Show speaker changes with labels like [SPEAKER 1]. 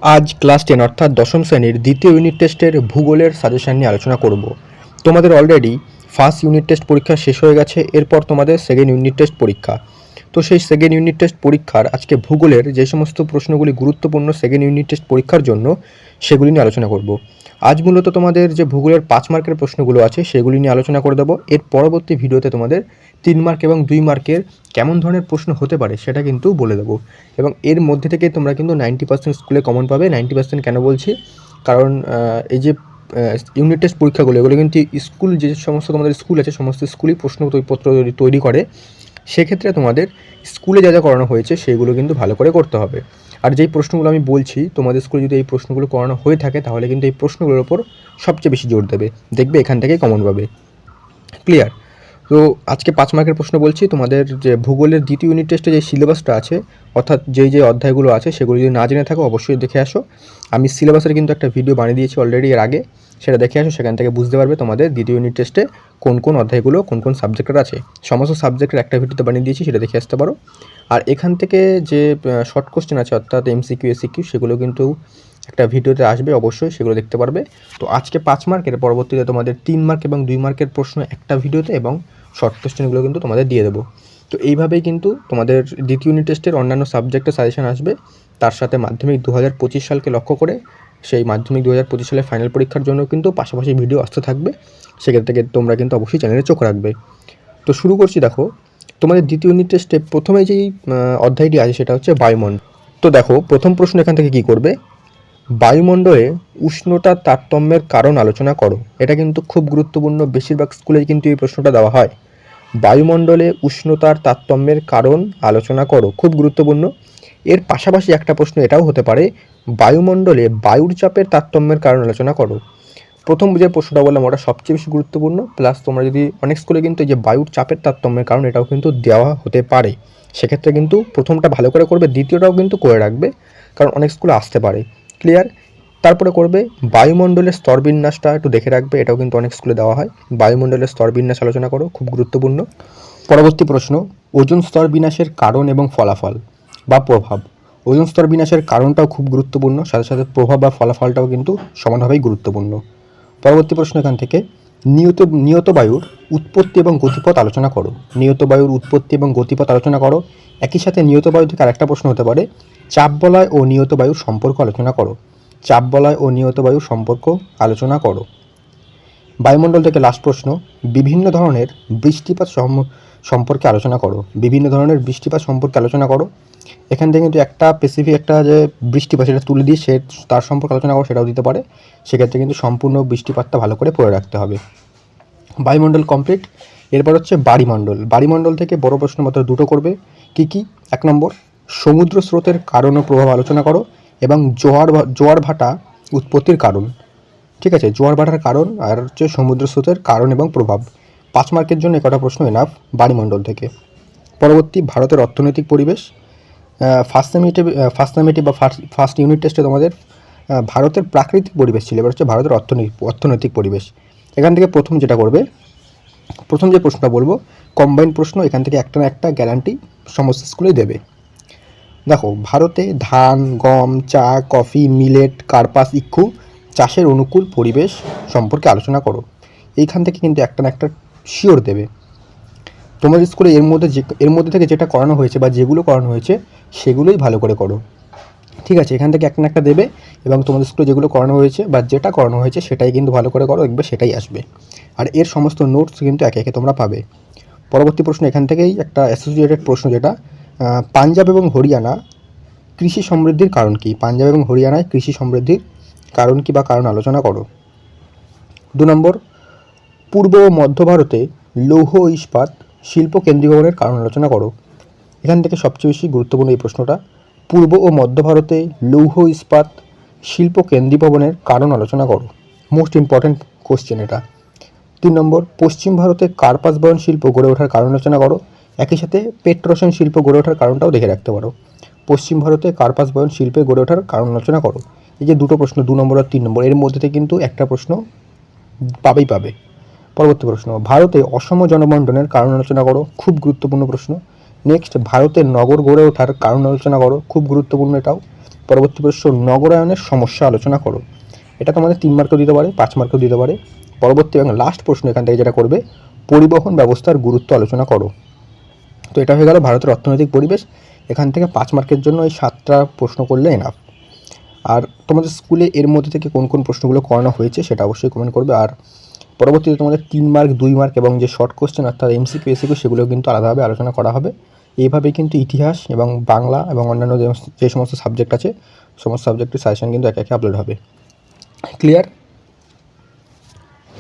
[SPEAKER 1] আজ ক্লাস 10 অর্থাৎ দশম শ্রেণীর দ্বিতীয় ইউনিট টেস্টের ভূগোলের সাজেশন নিয়ে আলোচনা করব। তোমাদের অলরেডি ফার্স্ট ইউনিট টেস্ট পরীক্ষা শেষ হয়ে গেছে, এরপর তোমাদের সেকেন্ড ইউনিট টেস্ট পরীক্ষা। তো সেই সেকেন্ড ইউনিট টেস্ট পরীক্ষার আজকে ভূগোলের যে সমস্ত প্রশ্নগুলি গুরুত্বপূর্ণ সেকেন্ড ইউনিট টেস্ট পরীক্ষার জন্য সেগুলি নিয়ে আলোচনা করব। আজ মূলত তোমাদের যে ভূগোলের 5 মার্কের প্রশ্নগুলো আছে সেগুলি নিয়ে আলোচনা করে দেবো। এর পরবর্তী ভিডিওতে তোমাদের 3 মার্ক এবং 2 মার্কের কেমন ধরনের প্রশ্ন হতে পারে সেটা কিন্তু বলে দেবো। এবং এর মধ্যে থেকে তোমরা কিন্তু 90% স্কুলে কমন পাবে। 90% কেন বলছি, কারণ এই যে ইউনিট টেস্ট পরীক্ষাগুলো এগুলো কিন্তু স্কুল যে সমস্ত তোমাদের স্কুল আছে সমস্ত স্কুলই প্রশ্নপত্র তৈরি করে। সেক্ষেত্রে তোমাদের স্কুলে যা যা করানো হয়েছে সেইগুলো কিন্তু ভালো করে করতে হবে। আর যেই প্রশ্নগুলো আমি বলছি তোমাদের স্কুলে যদি এই প্রশ্নগুলো করানো হয়ে থাকে তাহলে কিন্তু এই প্রশ্নগুলোর ওপর সবচেয়ে বেশি জোর দেবে, দেখবে এখান থেকেই কমন পাবে। ক্লিয়ার? তো আজকে 5 মার্কের প্রশ্ন বলছি। তোমাদের যে ভূগোলের দ্বিতীয় ইউনিট টেস্টে যে সিলেবাসটা আছে, অর্থাৎ যেই অধ্যায়গুলো আছে সেগুলো যদি না জেনে থাকো অবশ্যই দেখে আসো। আমি সিলেবাসের কিন্তু একটা ভিডিও বানিয়ে দিয়েছি অলরেডি এর আগে, সেটা দেখে আসো। সেখান থেকে বুঝতে পারবে তোমাদের দ্বিতীয় ইউনিট টেস্টে কোন কোন অধ্যায়গুলো কোন কোন সাবজেক্টের আছে। সমস্ত সাবজেক্টের একটা ভিডিওতে বানিয়ে দিয়েছি, সেটা দেখে আসতে পারো। আর এখান থেকে যে শর্ট কোশ্চেন আছে অর্থাৎ এমসিকিউ এসিকিউ সেগুলো কিন্তু একটা ভিডিওতে আসবে, অবশ্যই সেগুলো দেখতে পারবে। তো আজকে 5 মার্কের, পরবর্তীতে তোমাদের 3 মার্ক এবং 2 মার্কের প্রশ্ন একটা ভিডিওতে এবং শর্ট কোশ্চেনগুলো কিন্তু তোমাদের দিয়ে দেবো। তো এইভাবেই কিন্তু তোমাদের দ্বিতীয় ইউনিট টেস্টের অন্যান্য সাবজেক্টের সাজেশন আসবে। তার সাথে মাধ্যমিক 2025 সালকে লক্ষ্য করে সেই মাধ্যমিক 2025 সালের ফাইনাল পরীক্ষার জন্য কিন্তু পাশাপাশি ভিডিও আসতে থাকবে। সেক্ষেত্রে তোমরা কিন্তু অবশ্যই চ্যানেলে চোখ রাখবে। তো শুরু করছি। দেখো, তোমাদের দ্বিতীয় ইউনিট টেস্টে প্রথমে যেই অধ্যায়টি আছে সেটা হচ্ছে বায়ুমণ্ডল। তো দেখো, প্রথম প্রশ্ন এখান থেকে কী করবে, বায়ুমণ্ডলে উষ্ণতার তারতম্যের কারণ আলোচনা করো। এটা কিন্তু খুব গুরুত্বপূর্ণ, বেশিরভাগ স্কুলে কিন্তু এই প্রশ্নটা দেওয়া হয়। বায়ুমণ্ডলে উষ্ণতার তারতম্যের কারণ আলোচনা করো, খুব গুরুত্বপূর্ণ। এর পাশাপাশি একটা প্রশ্ন এটাও হতে পারে, বায়ুমণ্ডলে বায়ুর চাপের তারতম্যের কারণ আলোচনা করো। প্রথম যে প্রশ্নটা বললাম ওটা সবচেয়ে বেশি গুরুত্বপূর্ণ, প্লাস তোমরা যদি অনেক স্কুলে কিন্তু এই যে বায়ুর চাপের তারতম্যের কারণ এটাও কিন্তু দেওয়া হতে পারে। সেক্ষেত্রে কিন্তু প্রথমটা ভালো করে করবে, দ্বিতীয়টাও কিন্তু করে রাখবে, কারণ অনেক স্কুলে আসতে পারে। ক্লিয়ার? তারপরে করবে বায়ুমণ্ডলের স্তরবিন্যাসটা একটু দেখে রাখবে, এটাও কিন্তু অনেক স্কুলে দেওয়া হয়। বায়ুমণ্ডলের স্তরবিন্যাস আলোচনা করো, খুব গুরুত্বপূর্ণ। পরবর্তী প্রশ্ন, ওজোন স্তর বিন্যাসের কারণ এবং ফলাফল বা প্রভাব। ওজোন স্তর বিন্যাসের কারণটাও খুব গুরুত্বপূর্ণ, সাথে সাথে প্রভাব বা ফলাফলটাও কিন্তু সমানভাবেই গুরুত্বপূর্ণ। পরবর্তী প্রশ্ন এখান থেকে, নিয়ত বায়ুর উৎপত্তি এবং গতিপথ আলোচনা করো। নিয়ত বায়ুর উৎপত্তি এবং গতিপথ আলোচনা করো। একই সাথে নিয়ত বায়ু থেকে আরেকটা প্রশ্ন হতে পারে, চাপ বলয় ও নিয়ত বায়ুর সম্পর্ক আলোচনা করো। চাপ বলয় ও নিয়ত বায়ুর সম্পর্ক আলোচনা করো। বায়ুমণ্ডল থেকে লাস্ট প্রশ্ন, বিভিন্ন ধরনের বৃষ্টিপাত সম্পর্কে আলোচনা করো। বিভিন্ন ধরনের বৃষ্টিপাত সম্পর্কে আলোচনা করো। এখান থেকে কিন্তু একটা স্পেসিফিক একটা যে বৃষ্টিপাত সেটা তুলে দিয়ে তার সম্পর্কে আলোচনা করো, সেটাও দিতে পারে। সেক্ষেত্রে কিন্তু সম্পূর্ণ বৃষ্টিপাতটা ভালো করে পড়ে রাখতে হবে। বায়ুমণ্ডল কমপ্লিট। এরপর হচ্ছে বাড়িমণ্ডল। বাড়িমণ্ডল থেকে বড় প্রশ্ন মাত্র দুটো করবে। কি কি? 1 নম্বর, সমুদ্র স্রোতের কারণ ও প্রভাব আলোচনা করো এবং জোয়ার ভাটা উৎপত্তির কারণ। ঠিক আছে, জোয়ার ভাটার কারণ আর হচ্ছে সমুদ্র স্রোতের কারণ এবং প্রভাব। 5 মার্কের জন্য একটা প্রশ্ন এনাফ বাড়িমণ্ডল থেকে। পরবর্তী, ভারতের অর্থনৈতিক পরিবেশ। ফার্স্ট সেমিটিভ বা ফার্স্ট ইউনিট টেস্টে তোমাদের ভারতের প্রাকৃতিক পরিবেশ ছিল, এবার হচ্ছে ভারতের অর্থনৈতিক পরিবেশ। এখান থেকে প্রথম যেটা করবে, প্রথম যে প্রশ্নটা বলবো কম্বাইন্ড প্রশ্ন, এখান থেকে একটা না একটা গ্যারান্টি সমস্ত স্কুলেই দেবে। দেখো, ভারতে ধান, গম, চা, কফি, মিলেট, কার্পাস, ইক্ষু চাষের অনুকূল পরিবেশ সম্পর্কে আলোচনা করো। এইখান থেকে কিন্তু একটা না একটা শিওর দেবে। তোমাদের স্কুলে এর মধ্যে থেকে যেটা করানো হয়েছে বা যেগুলো করানো হয়েছে সেগুলোই ভালো করে করো। ঠিক আছে, এখান থেকে একটা না একটা দেবে এবং তোমাদের স্কুলে যেগুলো করানো হয়েছে বা যেটা করানো হয়েছে সেটাই কিন্তু ভালো করে করো, দেখবে সেটাই আসবে। আর এর সমস্ত নোটস কিন্তু একে একে তোমরা পাবে। পরবর্তী প্রশ্ন এখান থেকেই একটা অ্যাসোসিয়েটেড প্রশ্ন, যেটা পাঞ্জাব এবং হরিয়ানা কৃষি সমৃদ্ধির কারণ কি? পাঞ্জাব এবং হরিয়ানায় কৃষি সমৃদ্ধির কারণ কি বা কারণ আলোচনা করো। 2 নম্বর, পূর্ব ও মধ্য ভারতে লৌহ ও ইস্পাত শিল্প কেন্দ্রীভবনের কারণ আলোচনা করো। এখান থেকে সবচেয়ে বেশি গুরুত্বপূর্ণ এই প্রশ্নটা, পূর্ব ও মধ্য ভারতে লৌহ ইস্পাত শিল্প কেন্দ্রীভবনের কারণ আলোচনা করো। মোস্ট ইম্পর্ট্যান্ট কোশ্চেন এটা। 3 নম্বর, পশ্চিম ভারতে কার্পাস বয়ন শিল্প গড়ে ওঠার কারণ আলোচনা করো। একই সাথে পেট্রোশন শিল্প গড়ে ওঠার কারণটাও দেখে রাখতে পারো। পশ্চিম ভারতে কার্পাস বয়ন শিল্পে গড়ে ওঠার কারণ আলোচনা করো। এই যে দুটো প্রশ্ন, 2 নম্বর আর 3 নম্বর, এর মধ্যে থেকে কিন্তু একটা প্রশ্ন পাবে। পরবর্তী প্রশ্ন, ভারতে অসম জনবন্টনের কারণ আলোচনা করো। খুব গুরুত্বপূর্ণ প্রশ্ন। নেক্সট, ভারতের নগর গড়ে ওঠার কারণ আলোচনা করো। খুব গুরুত্বপূর্ণ এটাও। পরবর্তী প্রশ্ন, নগরায়নের সমস্যা আলোচনা করো। এটা তোমাদের 3 মার্কও দিতে পারে, 5 মার্কও দিতে পারে। পরবর্তী এবং লাস্ট প্রশ্ন এখান থেকে যেটা করবে, পরিবহন ব্যবস্থার গুরুত্ব আলোচনা করো। তো এটা হয়ে গেল ভারতের অর্থনৈতিক পরিবেশ। এখান থেকে 5 মার্কের জন্য এই 7টা প্রশ্ন করলে এনাফ। আর তোমাদের স্কুলে এর মধ্যে থেকে কোন কোন প্রশ্নগুলো করানো হয়েছে সেটা অবশ্যই কমেন্ট করবে। আর পরবর্তীতে তোমাদের 3 মার্ক, 2 মার্ক এবং যে শর্ট কোশ্চেন অর্থাৎ এমসিকিউ, এসিকিউ সেগুলো কিন্তু আলাদাভাবে আলোচনা করা হবে। এইভাবেই কিন্তু ইতিহাস এবং বাংলা এবং অন্যান্য যে সমস্ত সাবজেক্ট আছে সমস্ত সাবজেক্টের সাজেশন কিন্তু একে একে আপলোড হবে। ক্লিয়ার?